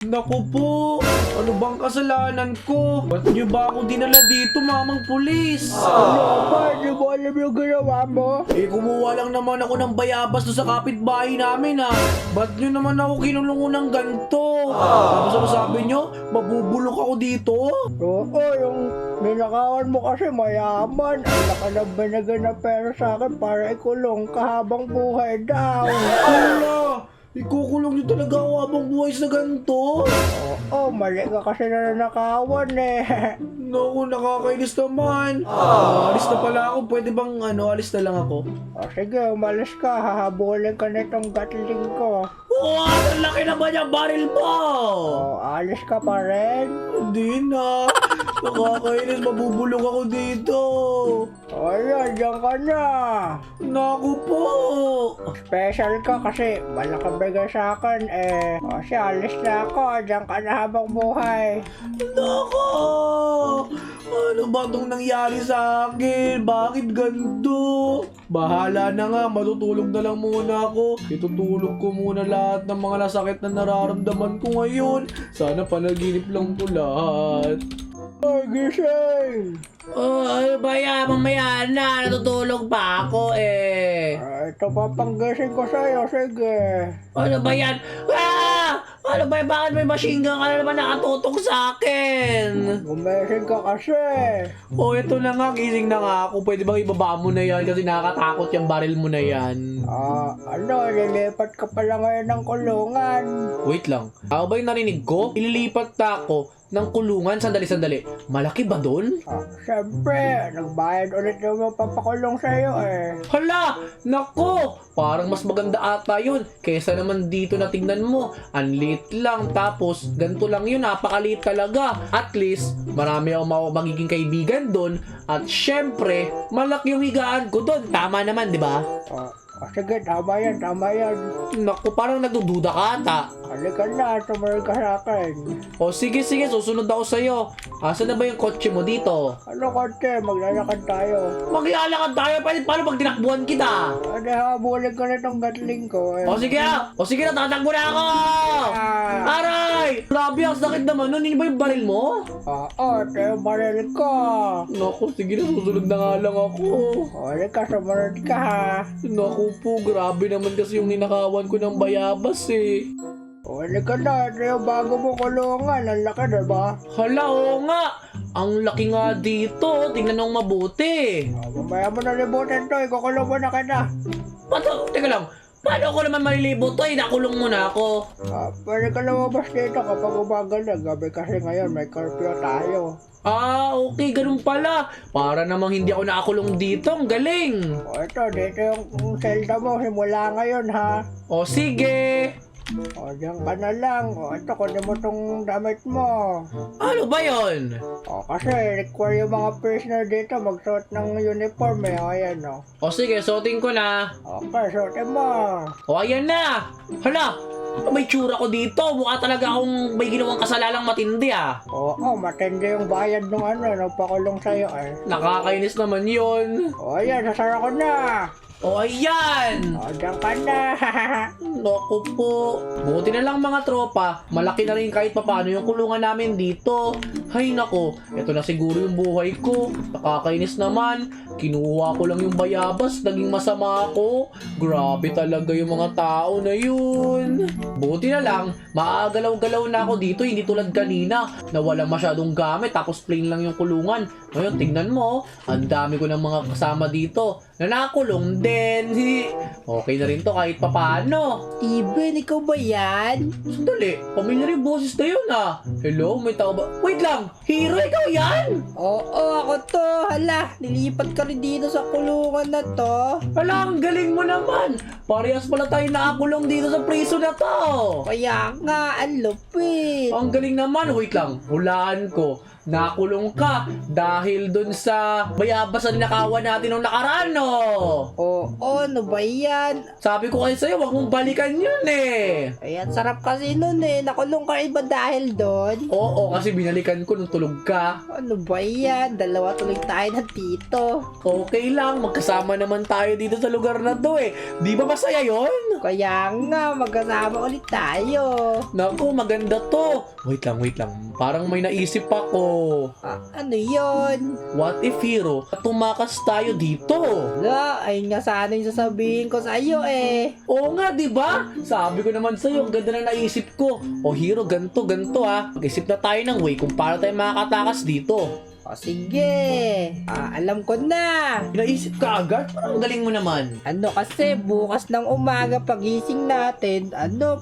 Naku po, ano bang kasalanan ko? Ba't niyo ba ako dinala dito, mamang pulis? Ano ba? Di mo alam yung ginawa mo? Kumuha lang naman ako ng bayabas doon sa kapitbahay namin Ba't niyo naman ako kinulungan ng ganito? Tapos ano sabi niyo, mabubulok ako dito? Oo, yung ninakawan mo kasi mayaman. Ang laka na binigay na pera sa akin para ikulong ka habang buhay daw. Wala! Ikukulong niyo talaga ako habang buhay sa ganito? Oo, mali ka kasi na nanakawan eh. Naku, nakakainis naman. Alis na pala ako. Pwede bang alis na lang ako? O sige, umalis ka. Hahabulin ka nitong gatling ko. Wow, ang laki naman yung baril mo! O, alis ka pa rin. Hindi na. Nakakainis, mabubulok ako dito. O yan, diyan ka na. Naku po. Special ka kasi malaki bigay sa akin eh. O siya, alis na ako. Diyan ka na habang buhay. Naku. Ano ba itong nangyari sa akin? Bakit ganito? Bahala na nga, matutulog na lang muna ako. Itutulog ko muna lahat ng mga nasakit na nararamdaman ko ngayon. Sana panaginip lang to lahat. Ay, gising! Ano ba yan? Mamaya na, natutulog pa ako Ito pa pang gising ko sa'yo, sige. Ano ba yan? Ano ba yan? Bakit may machine gun ka na naman nakatutok sa akin? Gumising ka kasi. Ito na nga, gising na nga ako. Pwede bang ibaba mo na yan kasi nakakatakot yung baril mo na yan. Lilipat ka pala ngayon ng kulungan. Wait lang. Ako ba yung narinig ko? Ililipat na ako ng kulungan. Sandali. Malaki ba doon? Siyempre, nagbayad ulit yung mapapakulong sa'yo eh. Hala! Nako! Parang mas maganda ata yun. Kesa naman dito na tingnan mo. Ang liit lang. Tapos, ganito lang yun. Napakaliit talaga. At least, marami akong magiging kaibigan doon. At syempre, malaki yung higaan ko doon. Tama naman, di ba? Sige, tama yan. Naku, parang nagdududa ka ata. Halika na, tumaral ka sa akin. Sige, susunod ako sa'yo. Asan na ba yung kotse mo dito? Ano konti, maglalakad tayo. Maglalakad tayo, paano pag tinakbuhan kita? Habulin ko na itong gatling ko eh. Sige na, tatakbo na ako! Aray! Grabe, ang sakit naman nun. Hindi ba yung baril mo? Ito yung baril ko. Naku, sige na, susunod na nga lang ako. Halika, sumunod ka ha. Naku po, grabe naman kasi yung ninakawan ko ng bayabas Halika na, ito yung bago mo kulungan. Ang laki, diba? Hala, oo nga. Ang laki nga dito. Tingnan nung mabuti. Mamaya mo na libutin to, ikukulong mo na kita. Teka lang. Paano ako naman malilibot to? Nakulong mo na ako. Pwede ka lumabas dito kapag umagal na. Gabi kasi ngayon, may curfew tayo. Okay, ganun pala. Para namang hindi ako nakakulong dito. Ang galing. Dito yung selda mo. Simula ngayon, ha? Sige. Diyan ka na lang. Ito, kunin mo tong damit mo. Ano ba yon? Kasi require yung mga prisoner dito magsuot ng uniform ayan Sige, suotin ko na. Okay, suotin mo. Ayan na. Hala, may tsura ko dito. Mukha talaga akong may ginawang kasalalang matindi Oo, matindi yung bayad nung nagpakulong sa'yo eh. Nakakainis naman yun. Ayan, sasara ko na. Ayan! Diyan ka na. Naku po. Buti na lang mga tropa. Malaki na rin kahit papano yung kulungan namin dito. Hay nako, ito na siguro yung buhay ko. Nakakainis naman. Kinuha ko lang yung bayabas. Naging masama ako. Grabe talaga yung mga tao na yun. Buti na lang, maagalaw-galaw na ako dito. Hindi tulad kanina na wala masyadong gamit. Tapos plain lang yung kulungan. Ngayon, tingnan mo. Ang dami ko ng mga kasama dito na nakulong din. Okay na rin to kahit papaano. Steven, ikaw ba yan? Sandali, pamilyar yung boses na yun Hello, may tao ba? Wait lang, Hero, ikaw yan? Oo, ako to. Hala, nilipat ka rin dito sa kulungan na to. Hala, ang galing mo naman. Parehas pala tayo nakakulong dito sa prison na to. Kaya nga, ang lupit. Ang galing naman, wait lang, hulaan ko. nakulong ka dahil dun sa bayabas na ninakawan natin nung nakaraan, no? Oo, ano ba yan? Sabi ko kasi sa'yo, wag mong balikan yun eh. Ayan, sarap kasi nun eh. Nakulong ka rin ba dahil doon? Oo, kasi binalikan ko nung tulog ka. Ano ba yan? Dalawa tuloy tayo ng tito. Okay lang, magkasama naman tayo dito sa lugar na to eh. Di ba masaya yon? Kaya nga, magkasama ulit tayo. Naku, maganda to. Wait lang. Parang may naisip ako. Ano yon? What if, Hero, tumakas tayo dito? Wala, ayun nga sana yung sasabihin ko sa iyo eh. Oo nga, di ba? Sabi ko naman sa'yo, ang ganda na naisip ko. O Hero, ganto ha. Mag-isip na tayo ng way kung paano tayo makakatakas dito. O sige, alam ko na. Naisip ka agad? Parang galing mo naman. Ano kasi, bukas ng umaga pagising natin,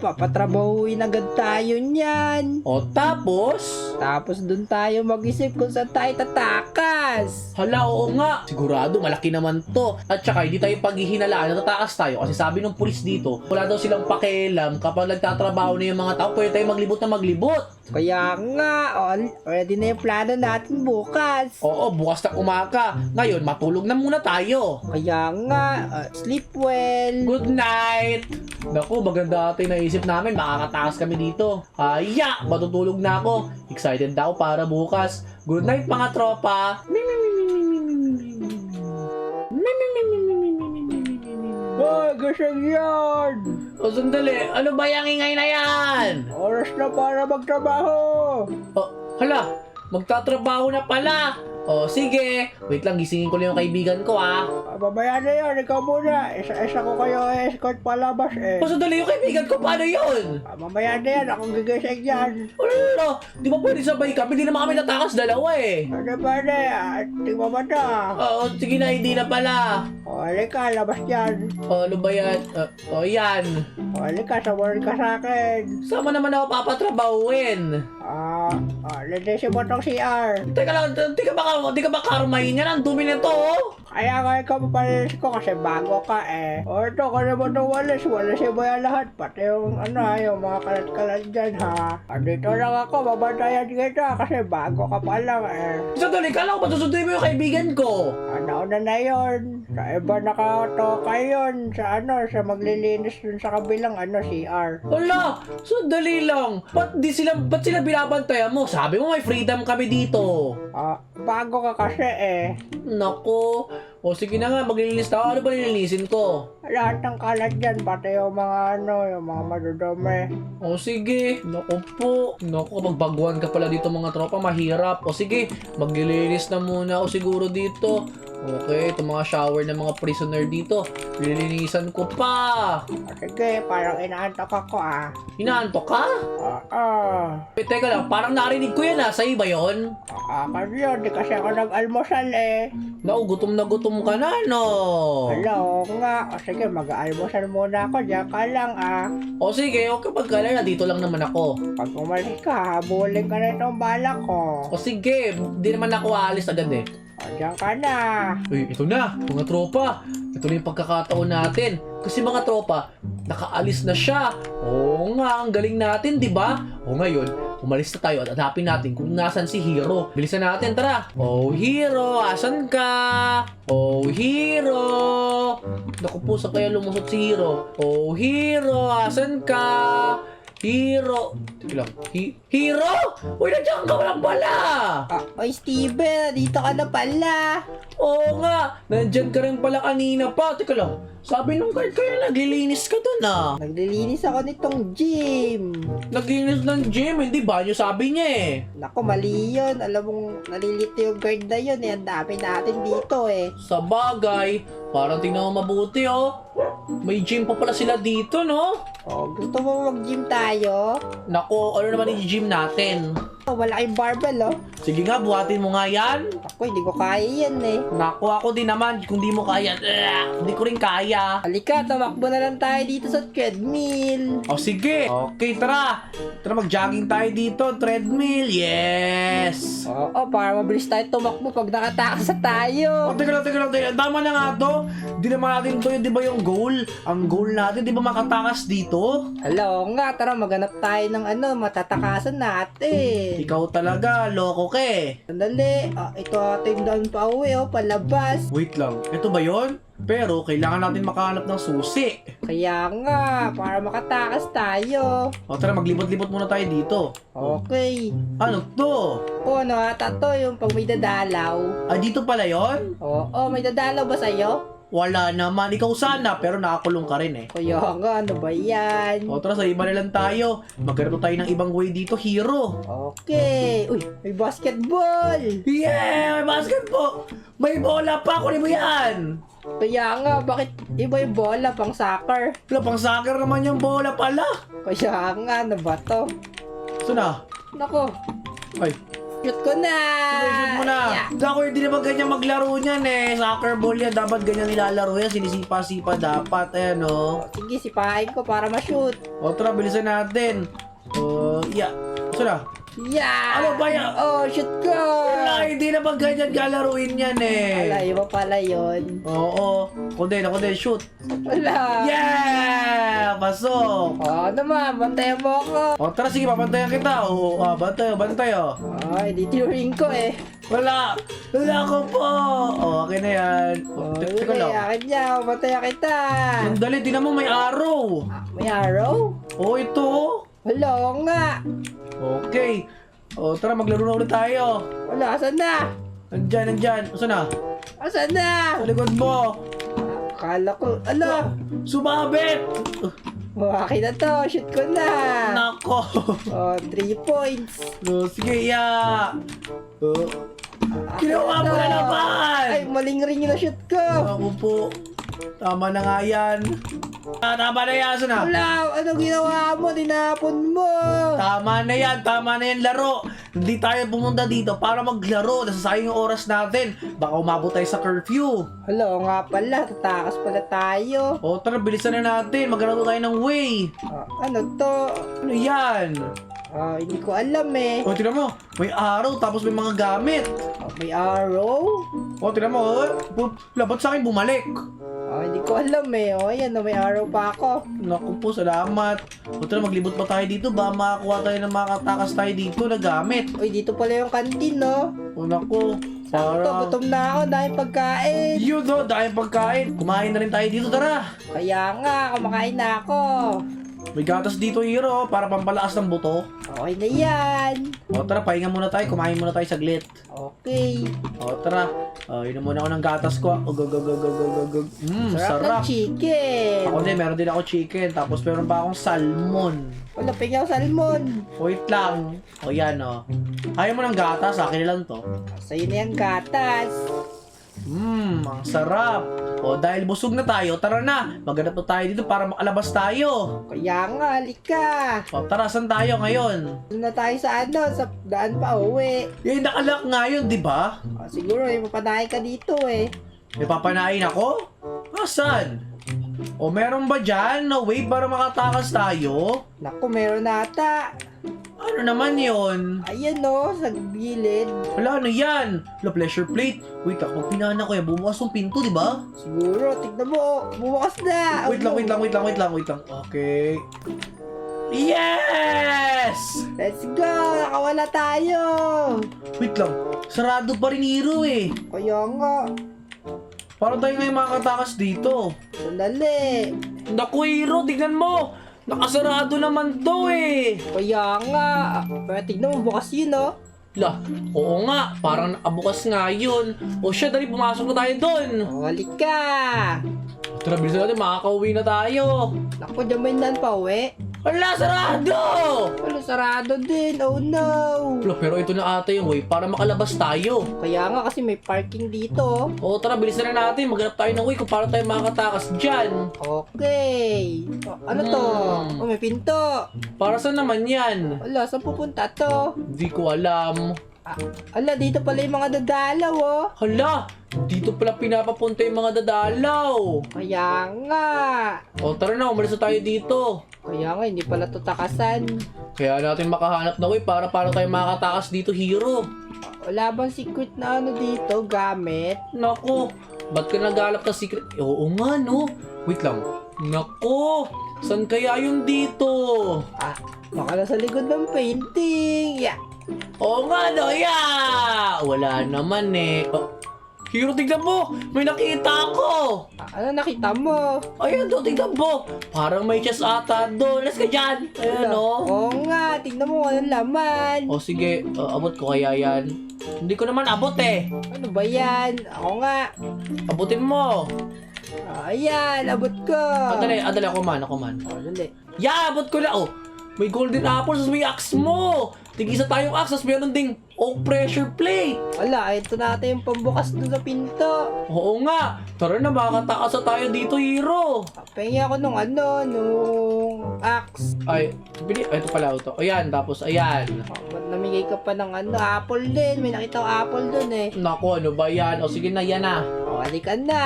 papatrabahuin agad tayo niyan. O tapos? Tapos dun tayo mag-isip kung saan tayo tatakas. Hala, oo nga. Sigurado, malaki naman to. At saka, hindi tayo paghihinalaan na tatakas tayo. Kasi sabi ng pulis dito, wala daw silang pakialam kapag nagtatrabaho na yung mga tao, pwede tayo maglibot na maglibot. Kaya nga, ready na yung plano natin bukas. Oo, bukas na umaga. Ngayon, matulog na muna tayo. Kaya nga, sleep well. Good night! Naku, maganda ito yung naisip namin. Makakatakas kami dito. Matutulog na ako. Excited na ako para bukas. Good night, mga tropa! Ay, gising yan! O, sandali. Ano ba yung ingay na yan? Oras na para magtrabaho! Hala, magtatrabaho na pala. O, sige. Wait lang, gisingin ko lang yung kaibigan ko, Mamaya na yan, ikaw muna. Isa-isa ko kayo escort palabas eh. O, sandali yung kaibigan ko. Paano yun? Mamaya na yan, akong gigising yan. Ano? Di ba pwede sabay kami? Hindi naman kami natakas dalawa eh. Ano ba na? Tingnan mo na. Oo, sige na, hindi na pala. Halika, labas yan. Ano ba yan? Yan. Halika, sabarin ka sa akin. Sama naman ako papatrabahuin. Linisin mo tong CR. Teka lang, di ka ba karmahin yan? Ang dumi nito, oh. Kaya nga ikaw mapalinis ko kasi bago ka eh. Ito, kaya mo itong walis. Walisin mo yan lahat. Pati yung yung mga kalat-kalat dyan ha. Andito lang ako, babantayan kita kasi bago ka pa lang eh. Sandali, kala ko patusunduin mo yung kaibigan ko. Nauna na yun. Sa iba nakatoka yun. Sa maglilinis dun sa kabilang CR. Wala, sandali lang. Ba't sila binabantayan mo? Sabi mo may freedom kami dito. Bago ka kasi eh. Nako. O sige na nga, maglilinis na ako. Ano ba nililinisin ko? Lahat ng kalat dyan, pati yung mga yung mga madudumi. O sige. Naku po. Naku, kapag baguhan ka pala dito mga tropa, mahirap. O sige, maglilinis na muna ako siguro dito. Okay, itong mga shower ng mga prisoner dito. Lilinisan ko pa. Sige, parang inaantok ako Inaantok ka? Teka lang, parang narinig ko yan Sa'yo ba yun? Kasi yun, di kasi ako nag-almusal eh. Naku, gutom na gutom ka na, no? Hello, nga. Sige, mag-almusal muna ako. Diyan ka lang O sige, okay pagkalala, dito lang naman ako. Pag umalis ka, habulin ka na itong bala ko. O sige, di naman ako aalis agad eh. Diyan ka na. Uy, ito na, mga tropa. Ito na yung pagkakataon natin. Kasi mga tropa, nakaalis na siya. Oo nga, ang galing natin, di ba? O ngayon, umalis na tayo at hanapin natin kung nasan si Hero. Bilisan natin, tara. Oh, Hero, asan ka? Oh, Hero. Naku po, saan kaya lumusot si Hero? Oh, Hero, asan ka? Hero. Teka lang. Hero? Uy, nandiyan ka walang pala. Oy, Steven, dito ka na pala. Oo nga, nandyan ka rin pala kanina pa. Teka lang, sabi nung guard kaya naglilinis ka dun Naglilinis ako nitong gym. Naglilinis ng gym, hindi ba nyo sabi niya eh. Naku, mali yun. Alam mong nalilito yung guard na yun eh. Ang dami natin dito eh. Sa bagay, parang tingnan mo mabuti May gym pa pala sila dito, no? Gusto mo mag-gym tayo? Nako, ano naman yung gym natin? Malaking barbell Sige nga, buhatin mo nga yan. Ako, hindi ko kaya yan eh. Nako, ako din naman, kung di mo kaya, hindi ko rin kaya. Halika, tamakbo na lang tayo dito sa treadmill. O sige, okay, tara. Tara, mag-jogging tayo dito, treadmill, yes. Oo, para mabilis tayo tumakbo pag nakatakas na tayo. Teka lang. Tama na nga to. Di naman natin to yun, di ba yung goal? Ang goal natin, di ba makatakas dito? Hello nga, tara maganap tayo ng matatakasan natin. Ikaw talaga, loko ka eh. Sandali. Ito ating doon pa uwi, palabas. Wait lang, ito ba yon? Pero kailangan natin makahanap ng susi. Kaya nga, para makatakas tayo. O tara, maglibot-libot muna tayo dito. Okay. Ano to? O, ano ata to, yung pag may dadalaw. Dito pala yon? Oo, may dadalaw ba sa'yo? Wala naman. Ikaw sana, pero nakakulong ka rin eh. Kaya nga, ano ba yan? O tara, sa iba na lang tayo. Magkaroon tayo ng ibang way dito, hero. Okay. Uy, may basketball. Yeah! May basketball! May bola pa! Kunin mo yan! Kaya nga, bakit iba yung bola pang soccer? Wala, pang soccer naman yung bola pala. Kaya nga, ano ba to? So na? Nako, Ay, shoot ko na! shoot mo na. Yeah. Ako, hindi naman ganyan maglaro niyan eh. Soccer ball yan. Dapat ganyan nilalaro yan. Sinisipa-sipa dapat. Ayan o. Sige, sipahin ko para ma-shoot. O tara, bilisan natin. Yeah. So na? Yeah! Ano ba yan? Oh, shoot ko! Wala, hindi naman ganyan galaruin yan eh. Wala, iba pala yun. Oo. Ako din, shoot. Wala. Yeah! Pasok! Oh, naman, bantayan mo ako. O tara, sige, papantayan kita. Oo, bantay o. Ay, ditiring ko eh. Wala ko po. Okay na yan. Teka lang. akin niya, bantayan kita. Sandali, di naman may araw. May arrow? Ito. Wala oo nga. Okay. Tara, maglaro na ulit tayo. Wala, asan na? Nandyan. Saan na? Asan na? Sa likod mo. Akala ko, ala. Sumabit! Akin na to, shoot ko na. Nako. Oh, 3 points. Sige, ya. Kinuha mo na naman! Ay, maling ring na shoot ko. Ako po. Tama na nga yan. Tama na yan. Saan na? Wala, ano ginawa mo? Dinapon mo. Tama na yan laro. Hindi tayo pumunta dito para maglaro. Nasasayang yung oras natin. Baka umabot tayo sa curfew. Hala, oo nga pala, tatakas pala tayo. Tara, bilisan na natin. Maglaro tayo ng way. Ano to? Ano yan? Hindi ko alam eh. Tignan mo. May araw tapos may mga gamit. May arrow? Tignan mo. Labat sa akin bumalik. Hindi ko alam eh. Ayan, may arrow pa ako. Naku po, salamat. Tara, maglibot pa tayo dito. Baka makakuha tayo ng makatakas tayo dito na gamit. Uy, dito pala yung kantin, no? Naku. Sakto, gutom na ako dahil pagkain. Yun dahil pagkain. Kumain na rin tayo dito, tara. Kaya nga, kumakain na ako. May gatas dito, hero, para pampalakas ng buto. Okay na yan. Tara, pahinga muna tayo. Kumain muna tayo saglit. Okay. Tara. Inom muna ako ng gatas ko. Go. Sarap ng chicken. Ako din, meron din ako chicken. Tapos meron pa akong salmon. Wala, pingyaw salmon. Wait lang. Yan Ayaw mo ng gatas, akin na lang to. Sa'yo na yung gatas. Ang sarap. Dahil busog na tayo, tara na. Maghanap na tayo dito para makalabas tayo. Kaya nga, halika. Tara, saan tayo ngayon? Doon na tayo sa sa daan pa uwi. Yung nakalak nga yun, di ba? Siguro, mapanahin ka dito eh. May papanain ako? Asan? Meron ba dyan na way para makatakas tayo? Naku, meron nata. Ano naman yon? Ayan no, sa gilid. Wala, ano yan? La pleasure plate. Wait, pag pinana ko yan, bumukas yung pinto, di ba? Siguro, tignan mo. Bumakas na. Wait lang. Okay. Yes! Let's go! Nakawala tayo! Wait lang. Sarado pa rin hero eh. Kaya nga. Parang tayo ngayon makatakas dito. Sandali. Naku hero, tignan mo. Nakasarado naman to eh. Kaya nga. Pero tignan mo, bukas yun oh. Oo nga. Parang nakabukas nga yun. Siya, dali pumasok na tayo doon. Halika! Tara, bilisan natin. Makakauwi na tayo. Naku, dyan may nan pa uwi. Wala, sarado! Wala, sarado din. Oh no! Pero ito na ata yung way para makalabas tayo. Kaya nga kasi may parking dito. Tara, bilisan na natin. Maghanap tayo ng way kung paano tayo makakatakas dyan. Okay. Ano to? May pinto. Para saan naman yan? Wala, saan pupunta to? Hindi ko alam. Ala, dito pala yung mga dadalaw oh. Hala! Dito pala pinapapunta yung mga dadalaw. Kaya nga. Tara na, umalis na tayo dito. Kaya nga, hindi pala to takasan. Kaya natin makahanap na way para paano tayo makakatakas dito, hero. Wala bang secret na ano dito, gamit? Naku, ba't ka naghalap ng secret? Oo nga, no? Wait lang. Naku, saan kaya yung dito? Baka nasa likod ng painting. Yeah. Oo nga, no, yeah! Wala naman eh. Oh, Hero, tignan mo! May nakita ako! Ano nakita mo? Ayan, do, tignan mo! Parang may chest ata doon. Let's go dyan! Ayan, oh. Oo nga, tignan mo anong laman. O sige, abot ko kaya yan. Hindi ko naman abot eh. Ano ba yan? Ako nga. Abutin mo. Ayan, abot ko. Adali, ako man. Oh, dali. Yeah, abot ko na. Oh, may golden apple, tapos may axe mo. Tig-isa tayong axe, tapos meron ding oak pressure plate. Wala, ito natin yung pambukas doon sa pinto. Oo nga. Tara na, makakatakas na tayo dito, hero. Pengi ako nung axe. Ay, ito pala ito. Ayan, tapos ayan. Oh, ba't namigay ka pa ng apple din? May nakita ko apple doon eh. Naku, ano ba yan? O sige na, yan na. Oh, halika na.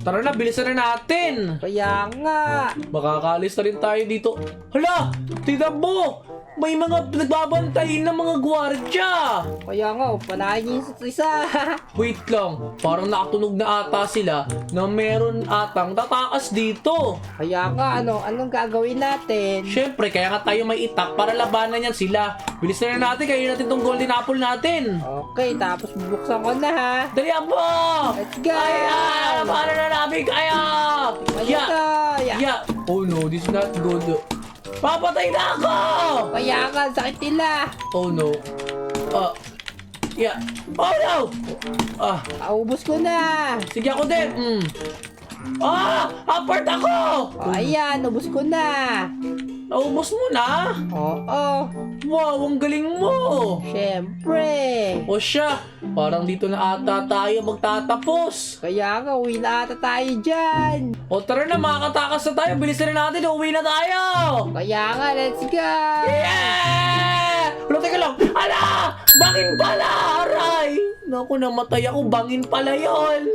Tara na, bilisan na natin. Kaya nga. Makakaalis na rin tayo dito. Hala! Tignan mo! May mga nagbabantay ng mga gwardya! Kaya nga, panahin niyo sa isa. Wait lang, parang nakatunog na ata sila na meron atang tatakas dito. Kaya nga, anong gagawin natin? Siyempre, kaya nga tayo may itak para labanan yan sila. Bilis na natin, kainin natin tong golden apple natin. Okay, tapos bubuksan ko na ha. Dali mo! Let's go! Ayan! Paano na namin kaya? Yeah! Oh no, this is not good. Papatay na ako! Kaya nga, sakit nila. Oh no. Yeah. Oh no! Paubos ko na. Sige ako din. Apart ako! Oh, ayan, ubos ko na. Naubos mo na? Oo, Wow, ang galing mo! syempre. O siya, parang dito na ata tayo magtatapos. Kaya nga, uwi na ata tayo dyan. O tara na, makakatakas na tayo. Bilisan na natin, uwi na tayo! Kaya nga, let's go. Yeah! Wala, teka lang. Ala! Bangin pala! Aray! Naku, namatay ako. Bangin pala yon.